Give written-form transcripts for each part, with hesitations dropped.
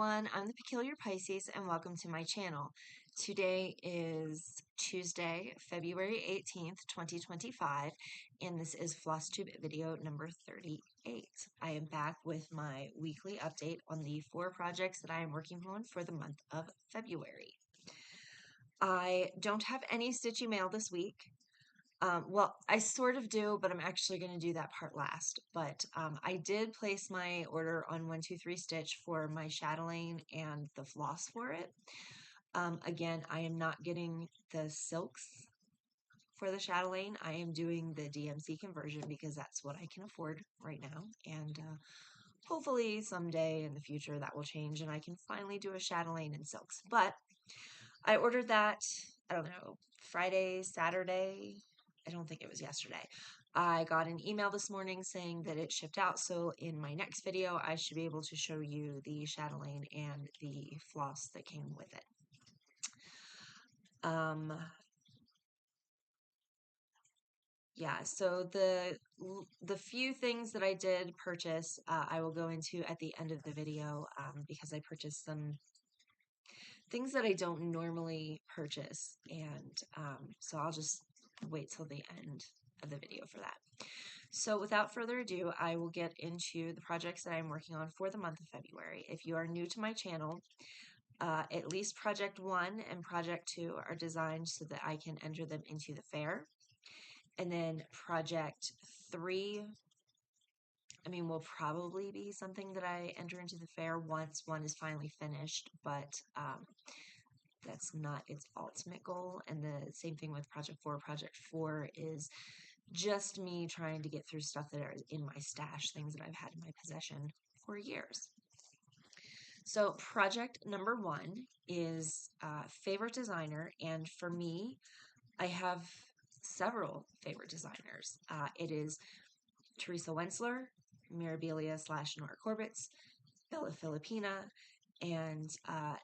everyone, I'm the Peculiar Pisces and welcome to my channel. Today is Tuesday, February 18th, 2025, and this is Flosstube video number 38. I am back with my weekly update on the 4 projects that I am working on for the month of February. I don't have any stitchy mail this week. Well, I sort of do, but I'm actually going to do that part last. But I did place my order on 123 Stitch for my chatelaine and the floss for it. Again, I am not getting the silks for the chatelaine. I am doing the DMC conversion because that's what I can afford right now. And hopefully someday in the future that will change and I can finally do a chatelaine in silks. But I ordered that, I don't know, Friday, Saturday. I don't think it was yesterday. I got an email this morning saying that it shipped out, so in my next video I should be able to show you the chatelaine and the floss that came with it. Yeah, so the few things that I did purchase, I will go into at the end of the video because I purchased some things that I don't normally purchase, and so I'll just wait till the end of the video for that. So without further ado, I will get into the projects that I'm working on for the month of February. If you are new to my channel, at least Project 1 and Project 2 are designed so that I can enter them into the fair. And then Project 3, will probably be something that I enter into the fair once 1 is finally finished, but that's not its ultimate goal. And the same thing with Project 4. Project 4 is just me trying to get through stuff that are in my stash, things that I've had in my possession for years. So project number 1 is favorite designer, and for me, I have several favorite designers. It is Teresa Wentzler, Mirabilia / Nora Corbett's, Bella Filipina, and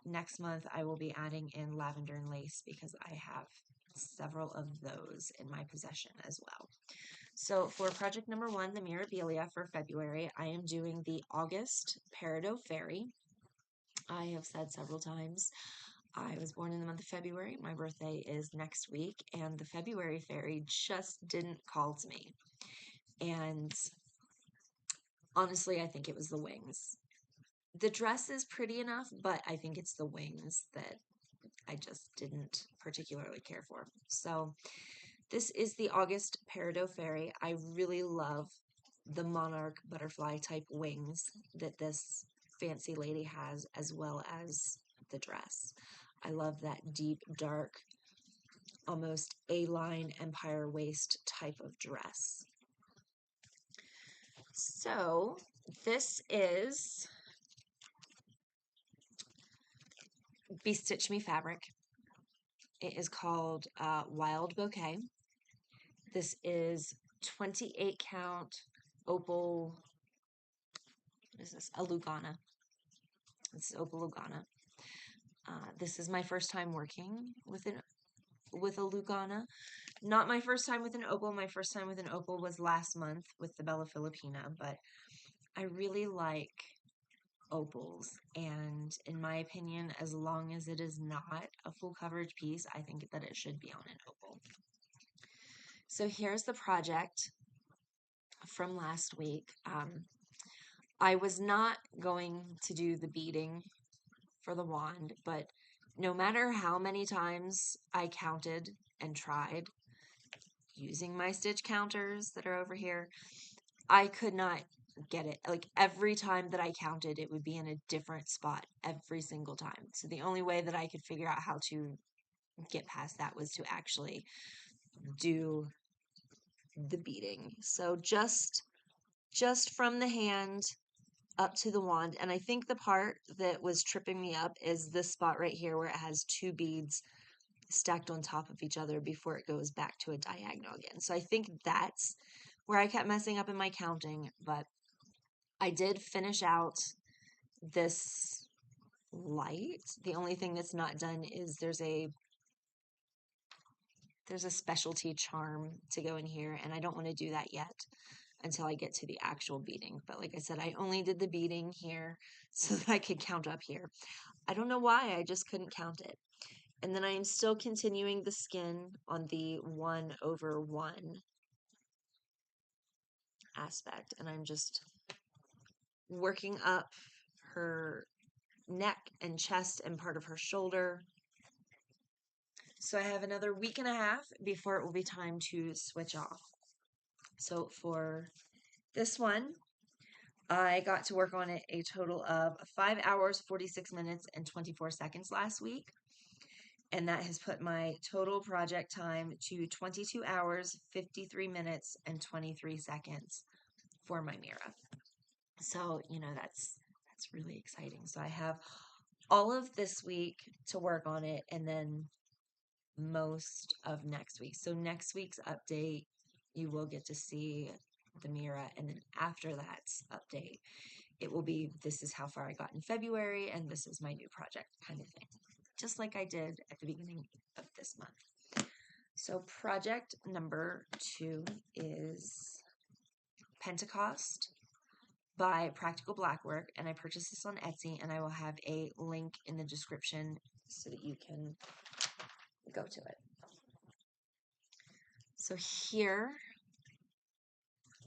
next month I will be adding in Lavender and Lace because I have several of those in my possession as well. So for project number 1, the Mirabilia for February, I am doing the August Peridot Fairy. I have said several times, I was born in the month of February. My birthday is next week, and the February Fairy just didn't call to me. And honestly, I think it was the wings. The dress is pretty enough, but I think it's the wings that I just didn't particularly care for. So this is the August Peridot Fairy. I really love the monarch butterfly type wings that this fancy lady has, as well as the dress. I love that deep, dark, almost A-line empire waist type of dress. So this is BestitchMe fabric. It is called Wild Bouquet. This is 28 count Opal. What is this? A Lugana. This is Opal Lugana. This is my first time working with a Lugana. Not my first time with an Opal. My first time with an Opal was last month with the Bella Filipina, but I really like opals, and in my opinion, as long as it is not a full coverage piece, I think that it should be on an opal. So here's the project from last week. I was not going to do the beading for the wand, but no matter how many times I counted and tried using my stitch counters that are over here, I could not get it. Like every time that I counted, it would be in a different spot every single time. So the only way that I could figure out how to get past that was to actually do the beading. So just from the hand up to the wand. And I think the part that was tripping me up is this spot right here where it has 2 beads stacked on top of each other before it goes back to a diagonal again. So I think that's where I kept messing up in my counting, but I did finish out this light. The only thing that's not done is there's a specialty charm to go in here, and I don't want to do that yet. until I get to the actual beading. But like I said, I only did the beading here so that I could count up here. I don't know why, I just couldn't count it. And then I am still continuing the skin on the 1/1 aspect, and I'm just working up her neck and chest and part of her shoulder. So I have another week and a half before it will be time to switch off. So for this one, I got to work on it a total of 5 hours, 46 minutes, and 24 seconds last week. And that has put my total project time to 22 hours, 53 minutes, and 23 seconds for my Mira. So, you know, that's really exciting. So I have all of this week to work on it, and then most of next week. So next week's update, you will get to see the Mira, and then after that update, it will be, this is how far I got in February, and this is my new project kind of thing, just like I did at the beginning of this month. So project number 2 is Pentecost by Practical Blackwork, and I purchased this on Etsy, and I will have a link in the description so that you can go to it. So here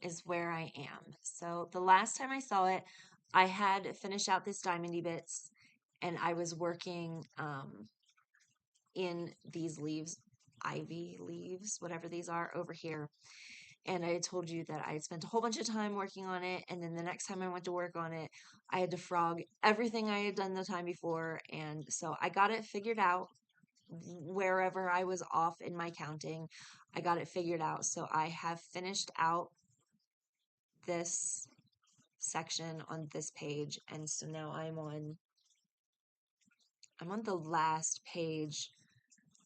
is where I am. So the last time I saw it, I had finished out this Diamondy Bits, and I was working in these leaves, ivy leaves, whatever these are, over here. And I had told you that I had spent a whole bunch of time working on it, and then the next time I went to work on it, I had to frog everything I had done the time before, and so I got it figured out. Wherever I was off in my counting, I got it figured out. So I have finished out this section on this page, and so now I'm on the last page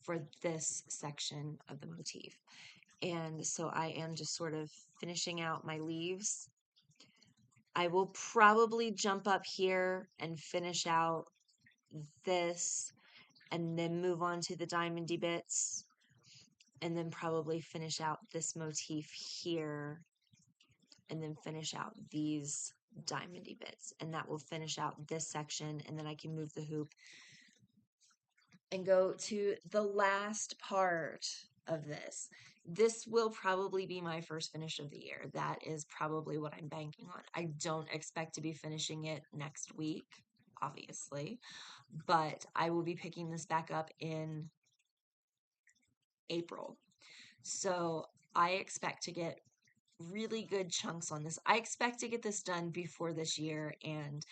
for this section of the motif. And so I am just sort of finishing out my leaves. I will probably jump up here and finish out this, and then move on to the Diamondy Bits, and then probably finish out this motif here, and then finish out these Diamondy Bits, and that will finish out this section, and then I can move the hoop and go to the last part of this. This will probably be my first finish of the year. That is probably what I'm banking on. I don't expect to be finishing it next week, obviously, but I will be picking this back up in April. So I expect to get really good chunks on this. I expect to get this done before this year, and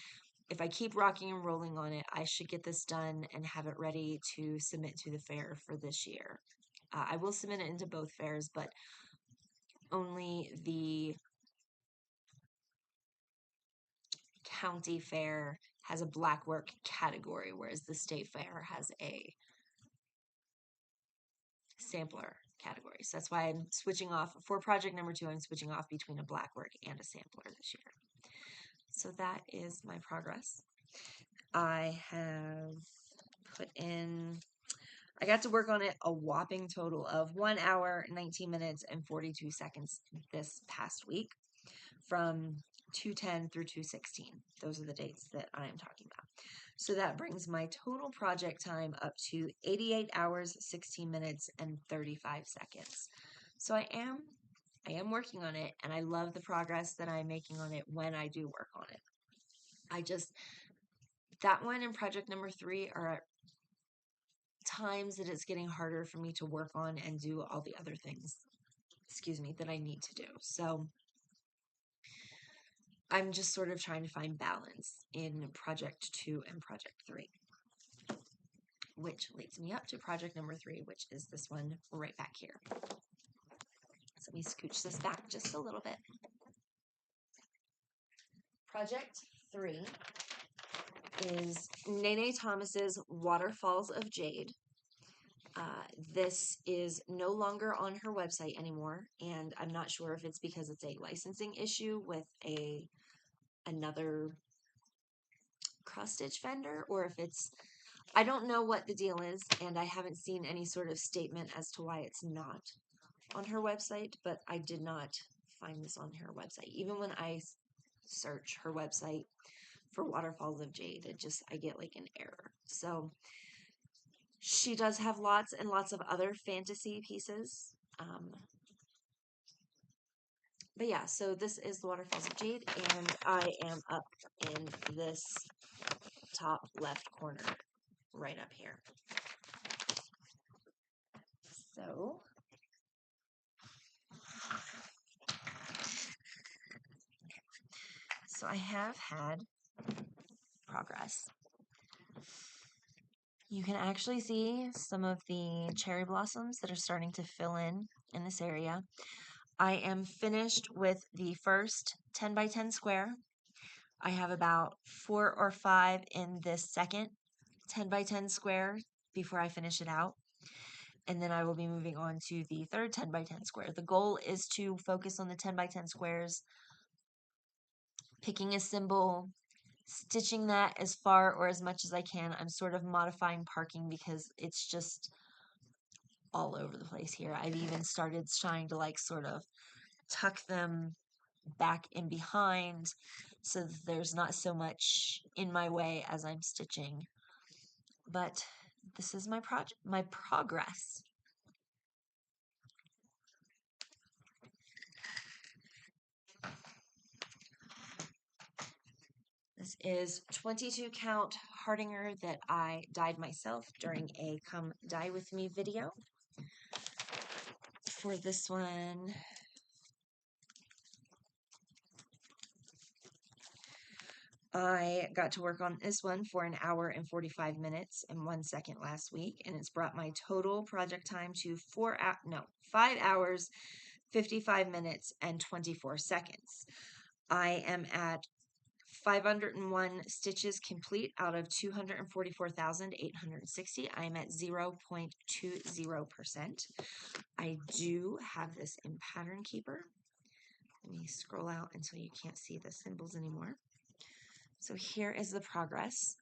if I keep rocking and rolling on it, I should get this done and have it ready to submit to the fair for this year. I will submit it into both fairs, but only the county fair has a Blackwork category, whereas the state fair has a sampler category. So that's why I'm switching off. For project number 2, I'm switching off between a Blackwork and a sampler this year. So that is my progress. I have put in, I got to work on it a whopping total of 1 hour, 19 minutes, and 42 seconds this past week, from 2/10 through 2/16. Those are the dates that I am talking about. So that brings my total project time up to 88 hours, 16 minutes, and 35 seconds. So I am working on it, and I love the progress that I'm making on it when I do work on it. That one and project number 3 are times that it's getting harder for me to work on and do all the other things, that I need to do. So I'm just sort of trying to find balance in project 2 and project 3, which leads me up to project number 3, which is this one right back here. So let me scooch this back just a little bit. Project 3 is Nene Thomas's Waterfalls of Jade. This is no longer on her website anymore, and I'm not sure if it's because it's a licensing issue with another cross-stitch vendor, or if it's, I don't know what the deal is, and I haven't seen any sort of statement as to why it's not on her website, but I did not find this on her website. Even when I search her website for Waterfalls of Jade, I get like an error. So she does have lots and lots of other fantasy pieces. But yeah, so this is the Waterfalls of Jade, and I am up in this top left corner, right up here. So I have had progress. You can actually see some of the cherry blossoms that are starting to fill in this area. I am finished with the first 10 by 10 square. I have about 4 or 5 in this second 10 by 10 square before I finish it out. And then I will be moving on to the third 10 by 10 square. The goal is to focus on the 10 by 10 squares, picking a symbol, stitching that as far or as much as I can. I'm sort of modifying parking because it's just all over the place here. I've even started trying to like sort of tuck them back in behind so that there's not so much in my way as I'm stitching. But this is my progress. This is 22 count Hardinger that I dyed myself during a Come Dye With Me video. For this one, I got to work on this one for an hour and 45 minutes and 1 second last week, and it's brought my total project time to 5 hours, 55 minutes, and 24 seconds. I am at 501 stitches complete out of 244,860. I'm at 0.20%. I do have this in Pattern Keeper. Let me scroll out until you can't see the symbols anymore. So here is the progress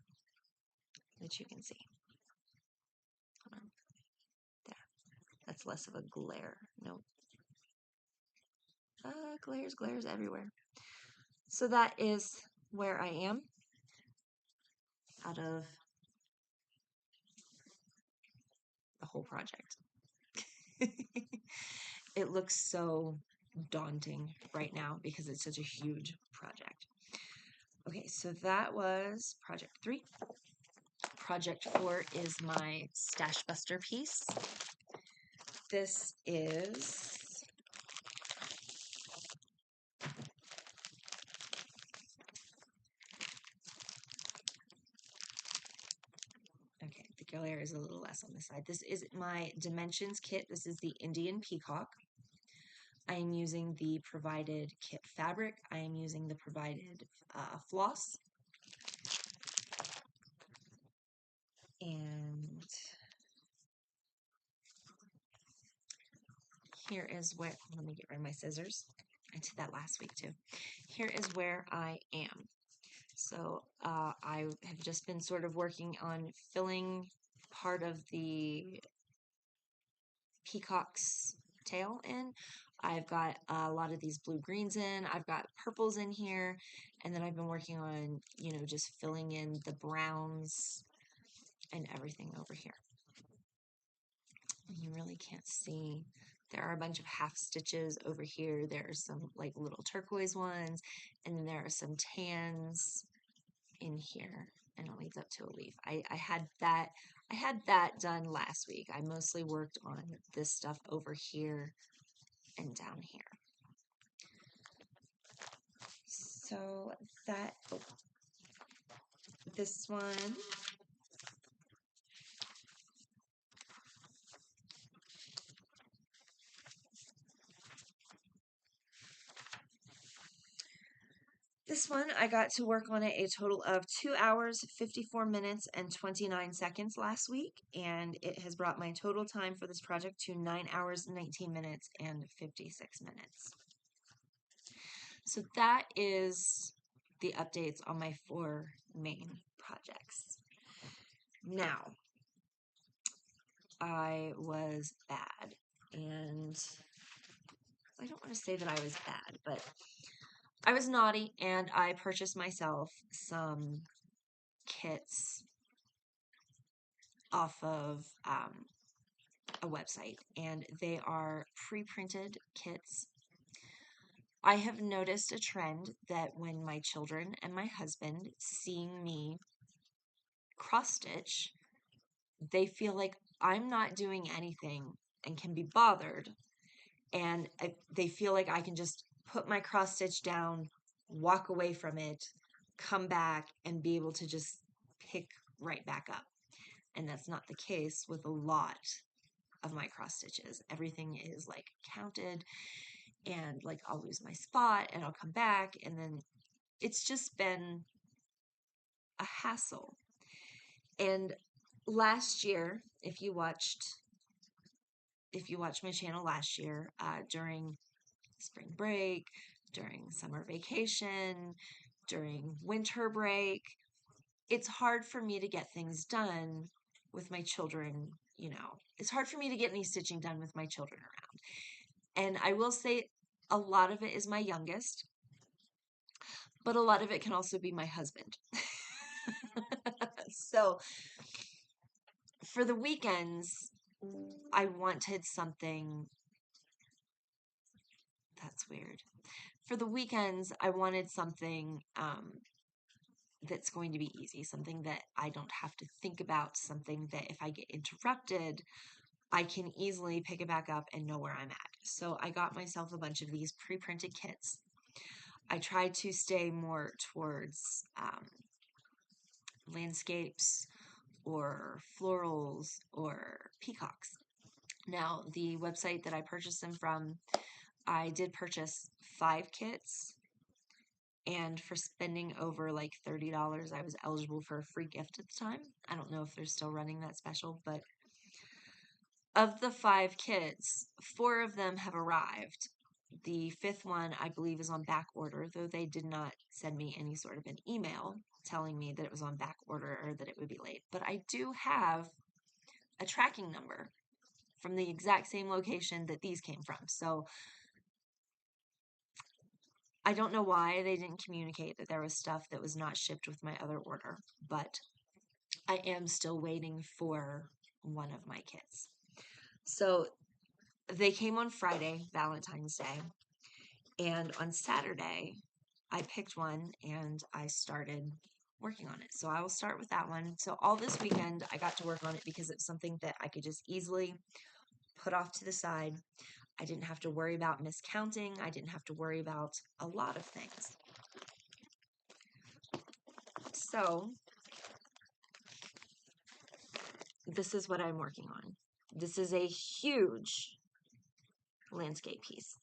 that you can see. Hold on. There. That's less of a glare. Nope. Glares everywhere. So that is where I am out of the whole project. It looks so daunting right now because it's such a huge project. Okay, so that was project 3. Project 4 is my Stashbuster piece. This is okay, the glare is a little less on this side. This is my Dimensions kit. This is the Indian Peacock. I am using the provided kit fabric. I am using the provided floss. And here is where, let me get rid of my scissors. I did that last week too. Here is where I am. So I have just been sort of working on filling part of the peacock's tail in. I've got a lot of these blue-greens in. I've got purples in here. And then I've been working on, you know, just filling in the browns and everything over here. You really can't see. There are a bunch of half stitches over here. There are some like little turquoise ones. And then there are some tans in here. And it leads up to a leaf. I had that done last week. I mostly worked on this stuff over here and down here. So that, this one, I got to work on it a total of 2 hours, 54 minutes, and 29 seconds last week, and it has brought my total time for this project to 9 hours, 19 minutes, and 56 minutes. So that is the updates on my 4 main projects. Now, I was bad, and I don't want to say that I was bad, but I was naughty and I purchased myself some kits off of a website, and they are pre-printed kits. I have noticed a trend that when my children and my husband seeing me cross stitch, they feel like I'm not doing anything and can be bothered, and they feel like I can just put my cross stitch down, walk away from it, come back, and be able to just pick right back up. And that's not the case with a lot of my cross stitches. Everything is like counted, and like I'll lose my spot and I'll come back, and then it's just been a hassle. And last year, if you watched my channel last year, during spring break, during summer vacation, during winter break, it's hard for me to get things done with my children. It's hard for me to get any stitching done with my children around. And I will say a lot of it is my youngest, but a lot of it can also be my husband. So for the weekends, I wanted something that's weird. For the weekends, I wanted something that's going to be easy, something that I don't have to think about, something that if I get interrupted, I can easily pick it back up and know where I'm at. So I got myself a bunch of these pre-printed kits. I tried to stay more towards landscapes or florals or peacocks. Now, the website that I purchased them from, I did purchase 5 kits, and for spending over like $30, I was eligible for a free gift at the time. I don't know if they're still running that special, but of the 5 kits, 4 of them have arrived. The 5th one, I believe, is on back order, though they did not send me any sort of an email telling me that it was on back order or that it would be late. But I do have a tracking number from the exact same location that these came from. So I don't know why they didn't communicate that there was stuff that was not shipped with my other order, but I am still waiting for one of my kits. So they came on Friday, Valentine's Day, and on Saturday, I picked one and I started working on it. So I will start with that one. So all this weekend, I got to work on it because it's something that I could just easily put off to the side. I didn't have to worry about miscounting. I didn't have to worry about a lot of things. So this is what I'm working on. This is a huge landscape piece.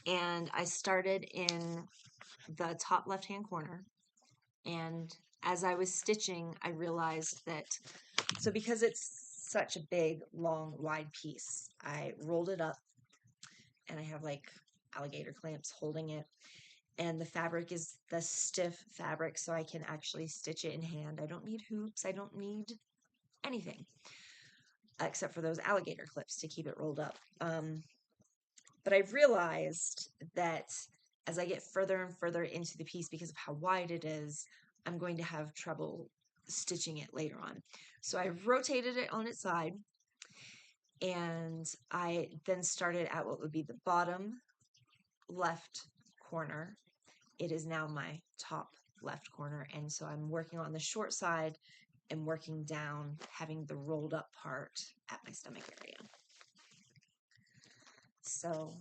And I started in the top left-hand corner. And as I was stitching, I realized that, so because it's such a big, long, wide piece, I rolled it up and I have like alligator clamps holding it. And the fabric is the stiff fabric, so I can actually stitch it in hand. I don't need hoops. I don't need anything except for those alligator clips to keep it rolled up. But I've realized that as I get further and further into the piece, because of how wide it is, I'm going to have trouble stitching it later on. So I rotated it on its side, and I then started at what would be the bottom left corner. It is now my top left corner, and so I'm working on the short side and working down, having the rolled up part at my stomach area. So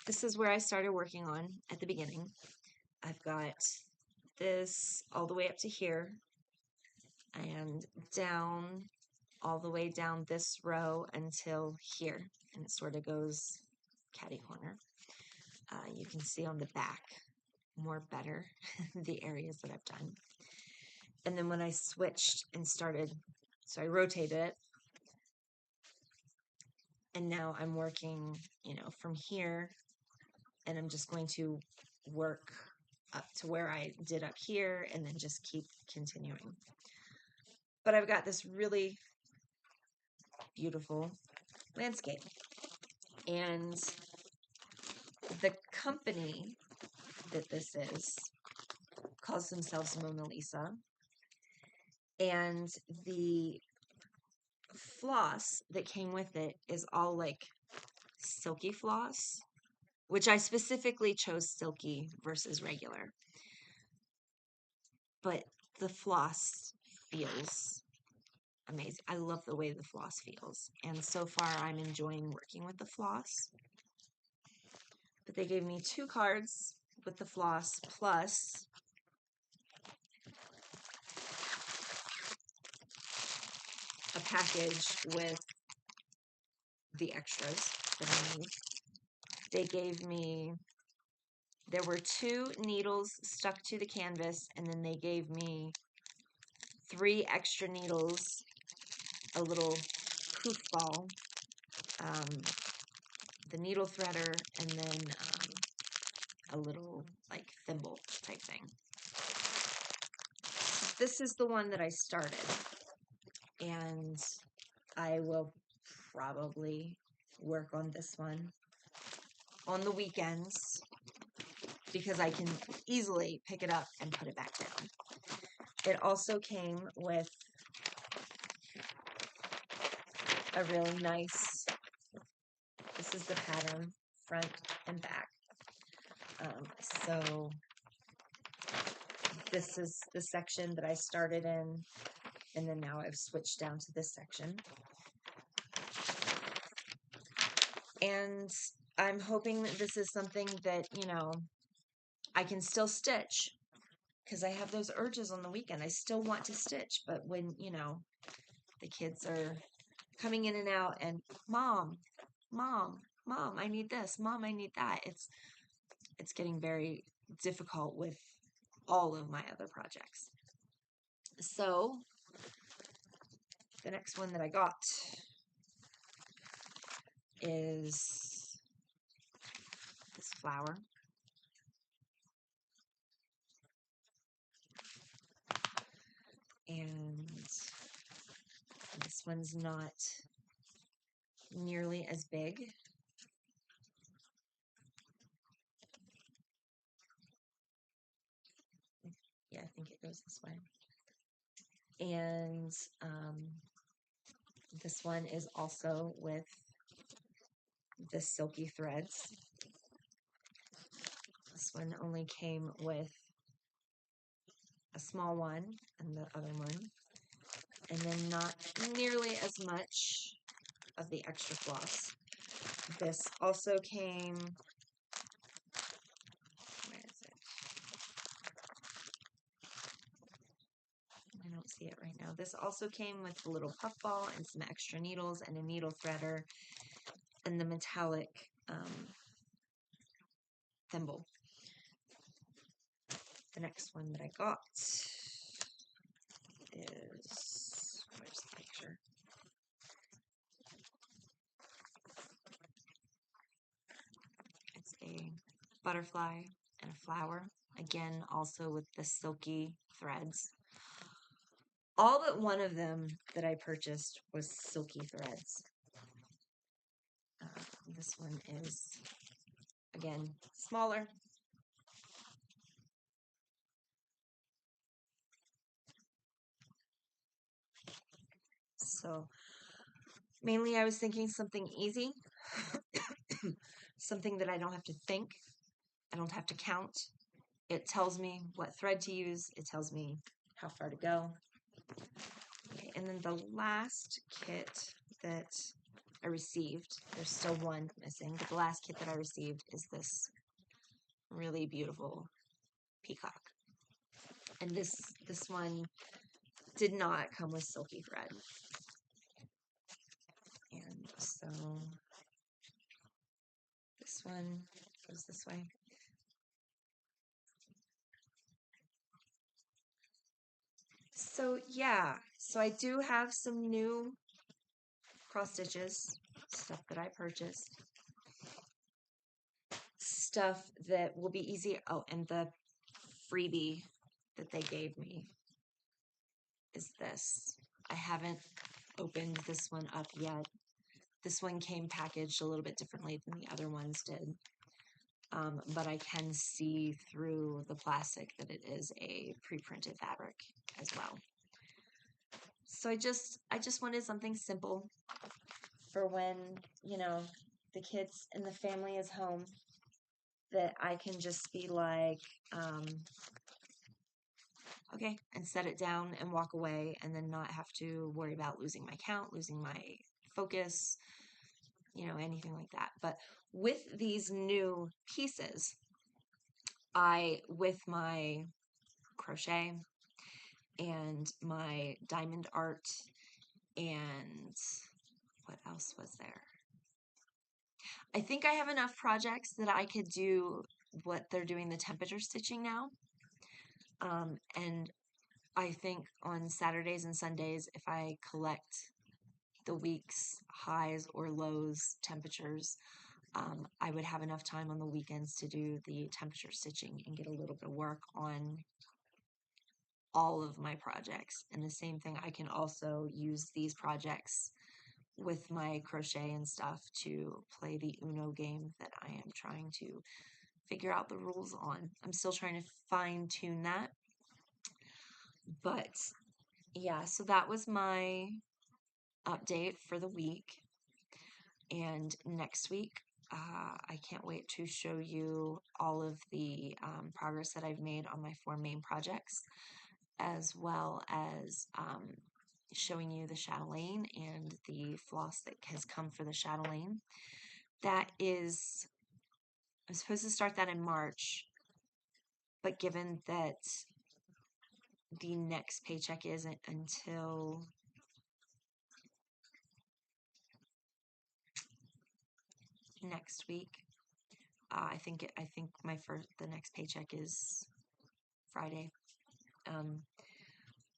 this is where I started working on at the beginning. I've got this all the way up to here and down all the way down this row until here, and it sort of goes catty corner. You can see on the back more better the areas that I've done. And then when I switched and started, so I rotated it, and now I'm working, from here, and I'm just going to work up to where I did up here and then just keep continuing. But I've got this really beautiful landscape. And the company that this is calls themselves Mona Lisa. And the floss that came with it is all like silky floss, which I specifically chose silky versus regular. But the floss feels amazing. I love the way the floss feels. And so far, I'm enjoying working with the floss. But they gave me 2 cards with the floss plus a package with the extras that I need. They gave me, there were 2 needles stuck to the canvas, and then they gave me 3 extra needles, a little poof ball, the needle threader, and then a little like thimble type thing. This is the one that I started, and I will probably work on this one on the weekends because I can easily pick it up and put it back down. It also came with a really nice, this is the pattern, front and back. So this is the section that I started in, and then now I've switched down to this section. And I'm hoping that this is something that, you know, I can still stitch, because I have those urges on the weekend. I still want to stitch, but when, you know, the kids are coming in and out and mom, I need this, mom, I need that. It's getting very difficult with all of my other projects. So the next one that I got is this flower. And this one's not nearly as big. Yeah, I think it goes this way. And this one is also with the silky threads. This one only came with a small one and the other one, and then not nearly as much of the extra floss. This also came, where is it? I don't see it right now. This also came with a little puff ball and some extra needles and a needle threader and the metallic thimble. The next one that I got is, where's the picture? It's a butterfly and a flower, again also with the silky threads. All but one of them that I purchased was silky threads. This one is, again, smaller. So mainly I was thinking something easy, something that I don't have to think, I don't have to count. It tells me what thread to use, it tells me how far to go. Okay, and then the last kit that I received, there's still one missing, but the last kit that I received is this really beautiful peacock. And this one did not come with silky thread. And so this one goes this way. So yeah, so I do have some new cross stitches, stuff that I purchased, stuff that will be easy. Oh, and the freebie that they gave me is this. I haven't opened this one up yet. This one came packaged a little bit differently than the other ones did. But I can see through the plastic that it is a pre-printed fabric as well. So I just wanted something simple for when, you know, the kids and the family is home, that I can just be like, okay, and set it down and walk away, and then not have to worry about losing my count, losing my focus, you know, anything like that. But with these new pieces, with my crochet and my diamond art, and what else was there? I think I have enough projects that I could do what they're doing, the temperature stitching now. And I think on Saturdays and Sundays, if I collect the week's highs or lows temperatures, I would have enough time on the weekends to do the temperature stitching and get a little bit of work on all of my projects. And the same thing, I can also use these projects with my crochet and stuff to play the Uno game that I am trying to figure out the rules on. I'm still trying to fine tune that. But yeah, so that was my update for the week. And next week, I can't wait to show you all of the progress that I've made on my 4 main projects, as well as showing you the chatelaine and the floss that has come for the chatelaine. That is, I'm supposed to start that in March, but given that the next paycheck isn't until next week, I think the next paycheck is Friday.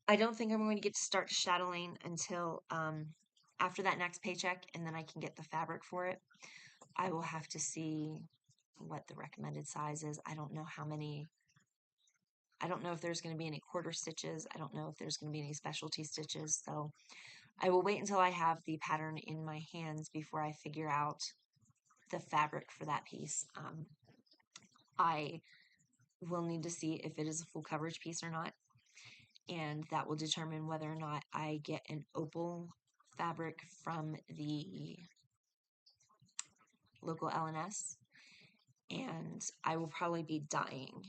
I don't think I'm going to get to start chatelaine until after that next paycheck, and then I can get the fabric for it. I will have to see what the recommended size is. I don't know how many. I don't know if there's going to be any quarter stitches. I don't know if there's going to be any specialty stitches. So I will wait until I have the pattern in my hands before I figure out the fabric for that piece. I will need to see if it is a full coverage piece or not, and that will determine whether or not I get an Opal fabric from the local LNS, and I will probably be dyeing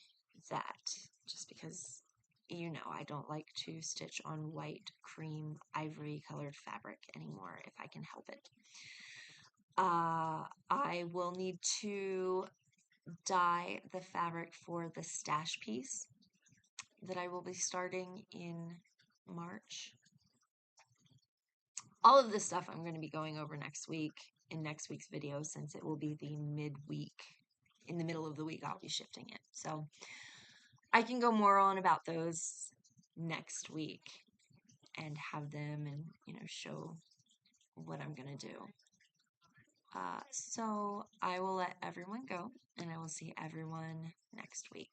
that, just because, you know, I don't like to stitch on white, cream, ivory colored fabric anymore if I can help it. I will need to dye the fabric for the stash piece that I will be starting in March. All of this stuff I'm going to be going over next week in next week's video, since it will be the midweek. In the middle of the week, I'll be shifting it. So I can go more on about those next week and have them, and, you know, show what I'm going to do. So I will let everyone go, and I will see everyone next week.